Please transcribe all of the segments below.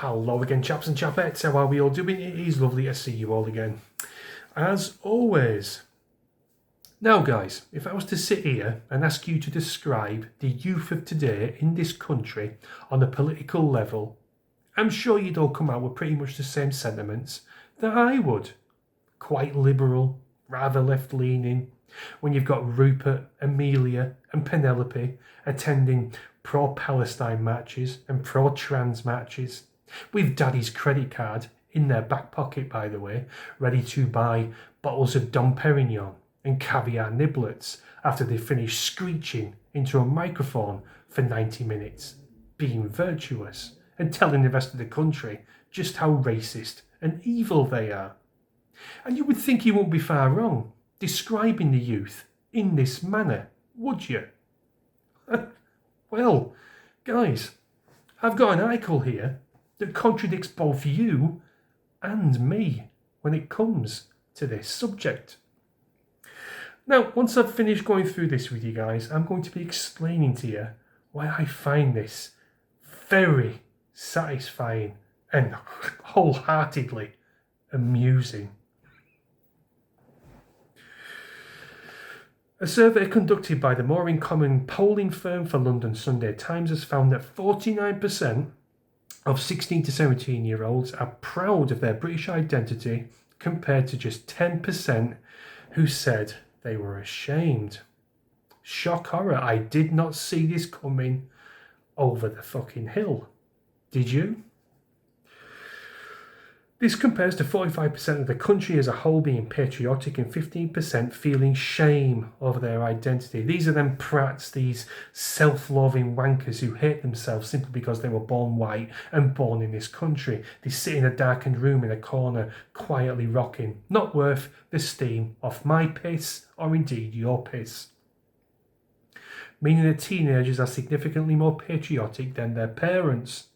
Hello again, chaps and chapettes. How are we all doing? It is lovely to see you all again, as always. Now, guys, if I was to sit here and ask you to describe the youth of today in this country on a political level, I'm sure you'd all come out with pretty much the same sentiments that I would. Quite liberal, rather left-leaning, when you've got Rupert, Amelia and Penelope attending pro-Palestine matches and pro-trans matches, with daddy's credit card in their back pocket, by the way, ready to buy bottles of Dom Perignon and caviar niblets after they finish screeching into a microphone for 90 minutes, being virtuous and telling the rest of the country just how racist and evil they are. And you would think you won't be far wrong describing the youth in this manner, would you? Well, guys, I've got an article here that contradicts both you and me when it comes to this subject. Now, once I've finished going through this with you guys, I'm going to be explaining to you why I find this very satisfying and wholeheartedly amusing. A survey conducted by the More in Common polling firm for London Sunday Times has found that 49% of 16 to 17-year-olds are proud of their British identity, compared to just 10% who said they were ashamed. Shock horror, I did not see this coming over the fucking hill. Did you? This compares to 45% of the country as a whole being patriotic and 15% feeling shame over their identity. These are them prats, these self-loathing wankers who hate themselves simply because they were born white and born in this country. They sit in a darkened room in a corner, quietly rocking, not worth the steam off my piss or indeed your piss. Meaning that teenagers are significantly more patriotic than their parents.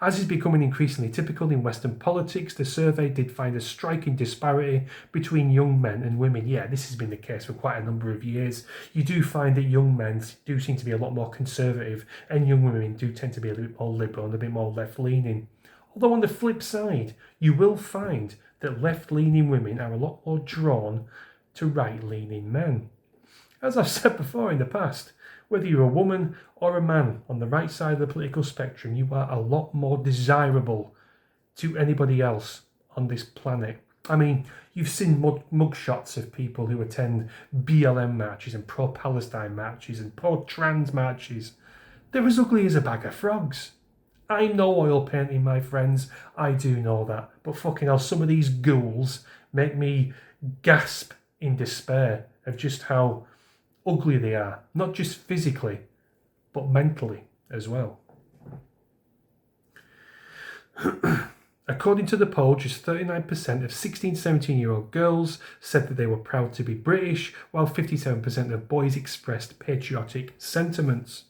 As is becoming increasingly typical in Western politics, the survey did find a striking disparity between young men and women. Yeah, this has been the case for quite a number of years. You do find that young men do seem to be a lot more conservative, and young women do tend to be a little bit more liberal and a bit more left-leaning. Although on the flip side, you will find that left-leaning women are a lot more drawn to right-leaning men. As I've said before in the past, whether you're a woman or a man on the right side of the political spectrum, you are a lot more desirable to anybody else on this planet. I mean, you've seen mugshots of people who attend BLM marches and pro-Palestine marches and pro-trans marches. They're as ugly as a bag of frogs. I'm no oil painting, my friends. I do know that. But fucking hell, some of these ghouls make me gasp in despair of just how ugly they are, not just physically, but mentally as well. According to the poll, just 39% of 16 to 17-year-old girls said that they were proud to be British, while 57% of boys expressed patriotic sentiments.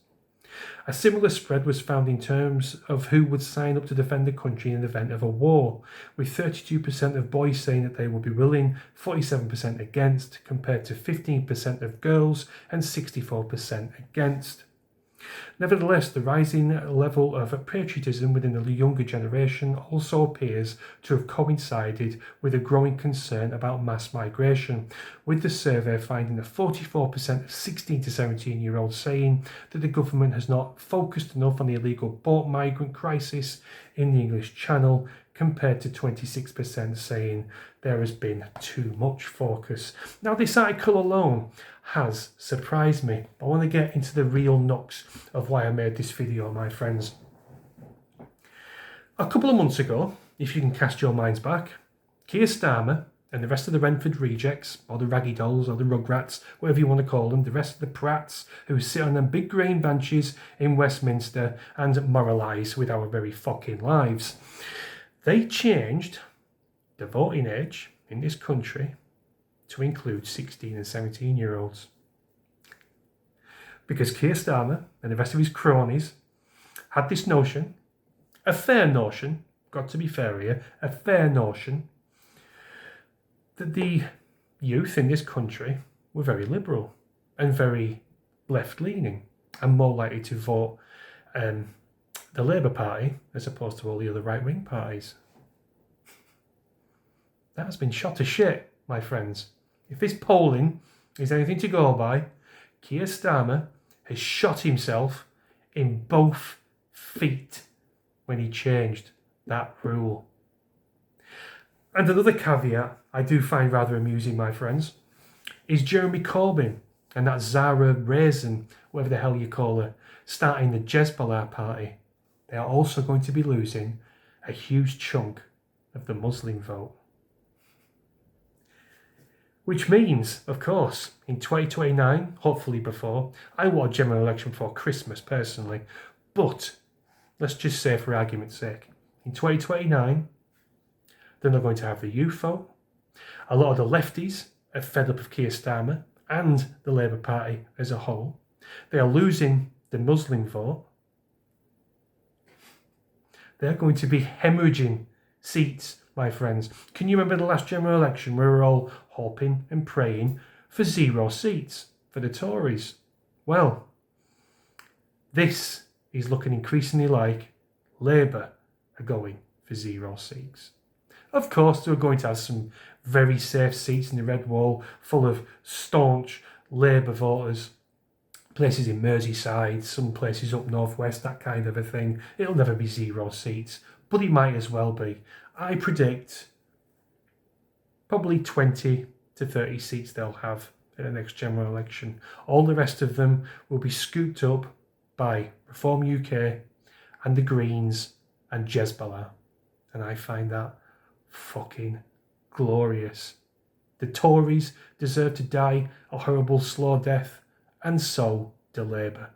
A similar spread was found in terms of who would sign up to defend the country in the event of a war, with 32% of boys saying that they would be willing, 47% against, compared to 15% of girls and 64% against. Nevertheless, the rising level of patriotism within the younger generation also appears to have coincided with a growing concern about mass migration, with the survey finding that 44% of 16 to 17-year-olds saying that the government has not focused enough on the illegal boat migrant crisis in the English Channel, compared to 26% saying there has been too much focus. Now, this article alone has surprised me. I want to get into the real nooks of why I made this video, my friends. A couple of months ago, if you can cast your minds back, Keir Starmer and the rest of the Renford rejects, or the Raggy Dolls, or the Rugrats, whatever you want to call them, the rest of the prats who sit on them big green benches in Westminster and moralise with our very fucking lives. They changed the voting age in this country to include 16 and 17-year-olds. Because Keir Starmer and the rest of his cronies had this notion, a fair notion, got to be fair here, a fair notion, that the youth in this country were very liberal and very left-leaning and more likely to vote the Labour Party, as opposed to all the other right-wing parties. That has been shot to shit, my friends. If this polling is anything to go by, Keir Starmer has shot himself in both feet when he changed that rule. And another caveat I do find rather amusing, my friends, is Jeremy Corbyn and that Zara Raisin, whatever the hell you call her, starting the Jezbollah party. They are also going to be losing a huge chunk of the Muslim vote. Which means, of course, in 2029, hopefully before, I want a general election for Christmas personally, but let's just say for argument's sake, in 2029, they're not going to have the youth vote. A lot of the lefties are fed up of Keir Starmer and the Labour Party as a whole. They are losing the Muslim vote. They're going to be hemorrhaging seats, my friends. Can you remember the last general election where we were all hoping and praying for 0 seats for the Tories? Well, this is looking increasingly like Labour are going for 0 seats. Of course, they're going to have some very safe seats in the Red Wall full of staunch Labour voters. Places in Merseyside, some places up northwest, that kind of a thing. It'll never be 0 seats, but it might as well be. I predict probably 20 to 30 seats they'll have in the next general election. All the rest of them will be scooped up by Reform UK and the Greens and Jezbollah. And I find that fucking glorious. The Tories deserve to die a horrible slow death, and so do Labour.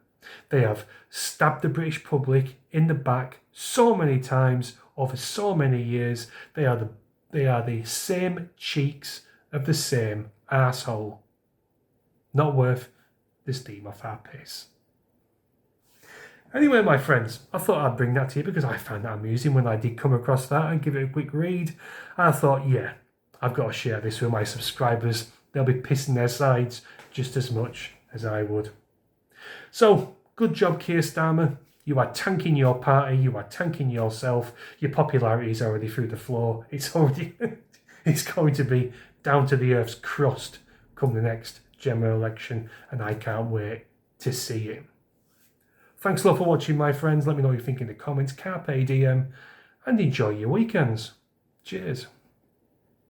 They have stabbed the British public in the back so many times over so many years. They are the same cheeks of the same arsehole. Not worth the steam off our piss. Anyway, my friends, I thought I'd bring that to you because I found that amusing when I did come across that and give it a quick read. I thought, yeah, I've got to share this with my subscribers. They'll be pissing their sides just as much as I would. So, good job, Keir Starmer. You are tanking your party. You are tanking yourself. Your popularity is already through the floor. It's going to be down to the earth's crust come the next general election, and I can't wait to see it. Thanks a lot for watching, my friends. Let me know what you think in the comments. Carpe diem, and enjoy your weekends. Cheers.